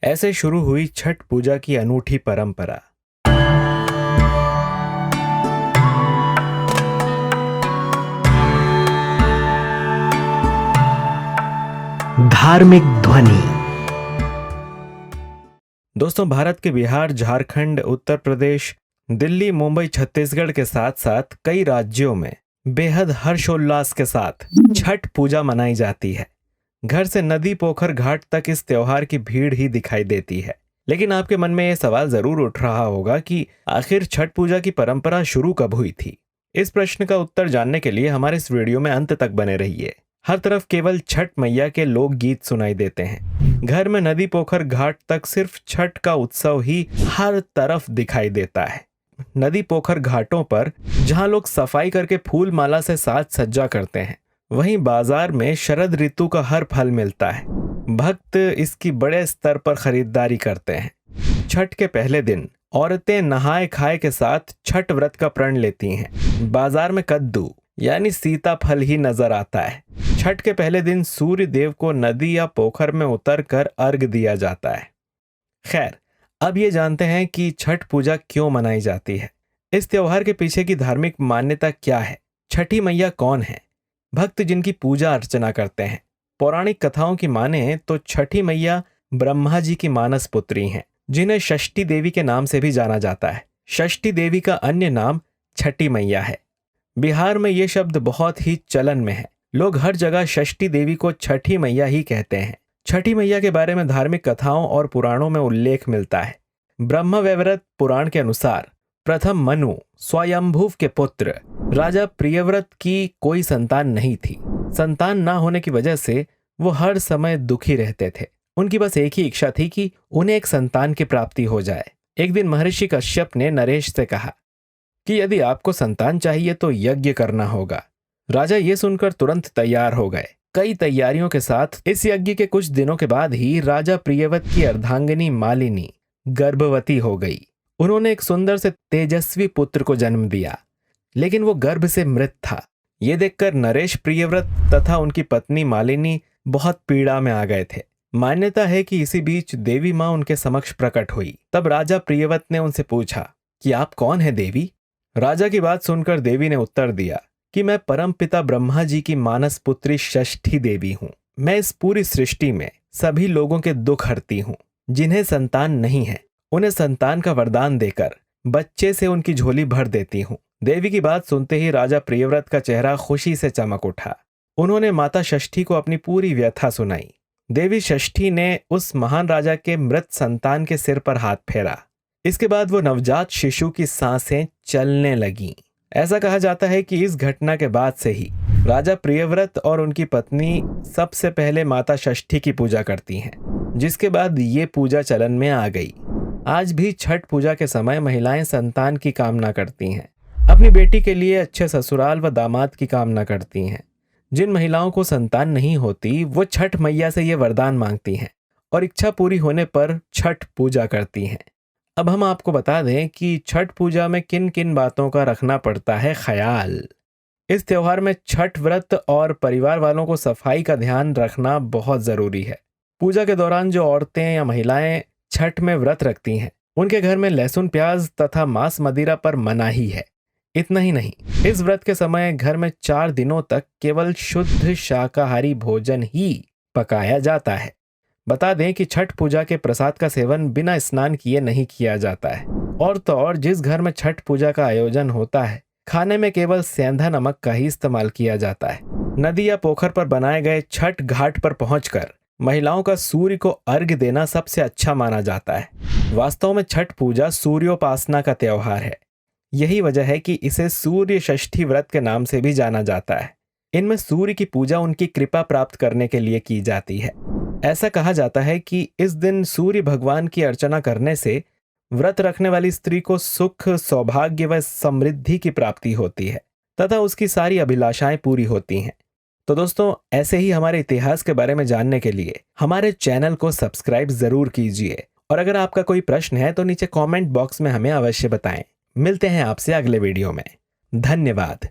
ऐसे शुरू हुई छठ पूजा की अनूठी परंपरा। धार्मिक ध्वनि। दोस्तों, भारत के बिहार, झारखंड, उत्तर प्रदेश, दिल्ली, मुंबई, छत्तीसगढ़ के साथ साथ कई राज्यों में बेहद हर्षोल्लास के साथ छठ पूजा मनाई जाती है। घर से नदी, पोखर, घाट तक इस त्योहार की भीड़ ही दिखाई देती है। लेकिन आपके मन में यह सवाल जरूर उठ रहा होगा कि आखिर छठ पूजा की परंपरा शुरू कब हुई थी। इस प्रश्न का उत्तर जानने के लिए हमारे इस वीडियो में अंत तक बने रहिए। हर तरफ केवल छठ मैया के लोकगीत सुनाई देते हैं। घर में नदी, पोखर, घाट तक सिर्फ छठ का उत्सव ही हर तरफ दिखाई देता है। नदी, पोखर, घाटों पर जहां लोग सफाई करके फूल माला से साज सज्जा करते हैं, वहीं बाजार में शरद ऋतु का हर फल मिलता है। भक्त इसकी बड़े स्तर पर खरीदारी करते हैं। छठ के पहले दिन औरतें नहाए खाए के साथ छठ व्रत का प्रण लेती हैं। बाजार में कद्दू यानी सीताफल ही नजर आता है। छठ के पहले दिन सूर्य देव को नदी या पोखर में उतरकर अर्घ दिया जाता है। खैर, अब ये जानते हैं कि छठ पूजा क्यों मनाई जाती है। इस त्योहार के पीछे की धार्मिक मान्यता क्या है। छठी मैया कौन है। भक्त जिनकी पूजा अर्चना करते हैं। पौराणिक कथाओं की माने तो छठी मैया ब्रह्मा जी की मानस पुत्री हैं, जिन्हें षष्ठी देवी के नाम से भी जाना जाता है। षष्ठी देवी का अन्य नाम छठी मैया है। बिहार में ये शब्द बहुत ही चलन में है। लोग हर जगह षष्ठी देवी को छठी मैया ही कहते हैं। छठी मैया के बारे में धार्मिक कथाओं और पुराणों में उल्लेख मिलता है। ब्रह्म वैवर्त पुराण के अनुसार प्रथम मनु स्वयंभुव के पुत्र राजा प्रियव्रत की कोई संतान नहीं थी। संतान ना होने की वजह से वो हर समय दुखी रहते थे। उनकी बस एक ही इच्छा थी कि उन्हें एक संतान की प्राप्ति हो जाए। एक दिन महर्षि कश्यप ने नरेश से कहा कि यदि आपको संतान चाहिए तो यज्ञ करना होगा। राजा ये सुनकर तुरंत तैयार हो गए। कई तैयारियों के साथ इस यज्ञ के कुछ दिनों के बाद ही राजा प्रियव्रत की अर्धांगिनी मालिनी गर्भवती हो गई। उन्होंने एक सुंदर से तेजस्वी पुत्र को जन्म दिया, लेकिन वो गर्भ से मृत था। ये देखकर नरेश प्रियव्रत तथा उनकी पत्नी मालिनी बहुत पीड़ा में आ गए थे। मान्यता है कि इसी बीच देवी माँ उनके समक्ष प्रकट हुई। तब राजा प्रियव्रत ने उनसे पूछा कि आप कौन है देवी। राजा की बात सुनकर देवी ने उत्तर दिया कि मैं परमपिता ब्रह्मा जी की मानस पुत्री षष्ठी देवी हूँ। मैं इस पूरी सृष्टि में सभी लोगों के दुख हरती हूँ। जिन्हें संतान नहीं है, उन्हें संतान का वरदान देकर बच्चे से उनकी झोली भर देती हूँ। देवी की बात सुनते ही राजा प्रियव्रत का चेहरा खुशी से चमक उठा। उन्होंने माता षष्ठी को अपनी पूरी व्यथा सुनाई। देवी षष्ठी ने उस महान राजा के मृत संतान के सिर पर हाथ फेरा। इसके बाद वो नवजात शिशु की सांसें चलने लगीं। ऐसा कहा जाता है कि इस घटना के बाद से ही राजा प्रियव्रत और उनकी पत्नी सबसे पहले माता षष्ठी की पूजा करती हैं, जिसके बाद ये पूजा चलन में आ गई। आज भी छठ पूजा के समय महिलाएं संतान की कामना करती हैं। अपनी बेटी के लिए अच्छे ससुराल व दामाद की कामना करती हैं। जिन महिलाओं को संतान नहीं होती, वो छठ मैया से ये वरदान मांगती हैं और इच्छा पूरी होने पर छठ पूजा करती हैं। अब हम आपको बता दें कि छठ पूजा में किन किन बातों का रखना पड़ता है ख्याल। इस त्योहार में छठ व्रत और परिवार वालों को सफाई का ध्यान रखना बहुत ज़रूरी है। पूजा के दौरान जो औरतें या महिलाएं छठ में व्रत रखती हैं, उनके घर में लहसुन, प्याज तथा मांस मदिरा पर मनाही है। इतना ही नहीं, इस व्रत के समय घर में 4 दिनों तक केवल शुद्ध शाकाहारी भोजन ही पकाया जाता है। बता दें कि छठ पूजा के प्रसाद का सेवन बिना स्नान किए नहीं किया जाता है। और तो और जिस घर में छठ पूजा का आयोजन होता है, खाने में केवल सेंधा नमक का ही इस्तेमाल किया जाता है। नदी या पोखर पर बनाए गए छठ घाट पर पहुंचकर महिलाओं का सूर्य को अर्घ्य देना सबसे अच्छा माना जाता है। वास्तव में छठ पूजा सूर्योपासना का त्योहार है। यही वजह है कि इसे सूर्य षष्ठी व्रत के नाम से भी जाना जाता है। इनमें सूर्य की पूजा उनकी कृपा प्राप्त करने के लिए की जाती है। ऐसा कहा जाता है कि इस दिन सूर्य भगवान की अर्चना करने से व्रत रखने वाली स्त्री को सुख, सौभाग्य व समृद्धि की प्राप्ति होती है तथा उसकी सारी अभिलाषाएं पूरी होती हैं। तो दोस्तों, ऐसे ही हमारे इतिहास के बारे में जानने के लिए हमारे चैनल को सब्सक्राइब जरूर कीजिए। और अगर आपका कोई प्रश्न है तो नीचे कमेंट बॉक्स में हमें अवश्य बताएं। मिलते हैं आपसे अगले वीडियो में। धन्यवाद।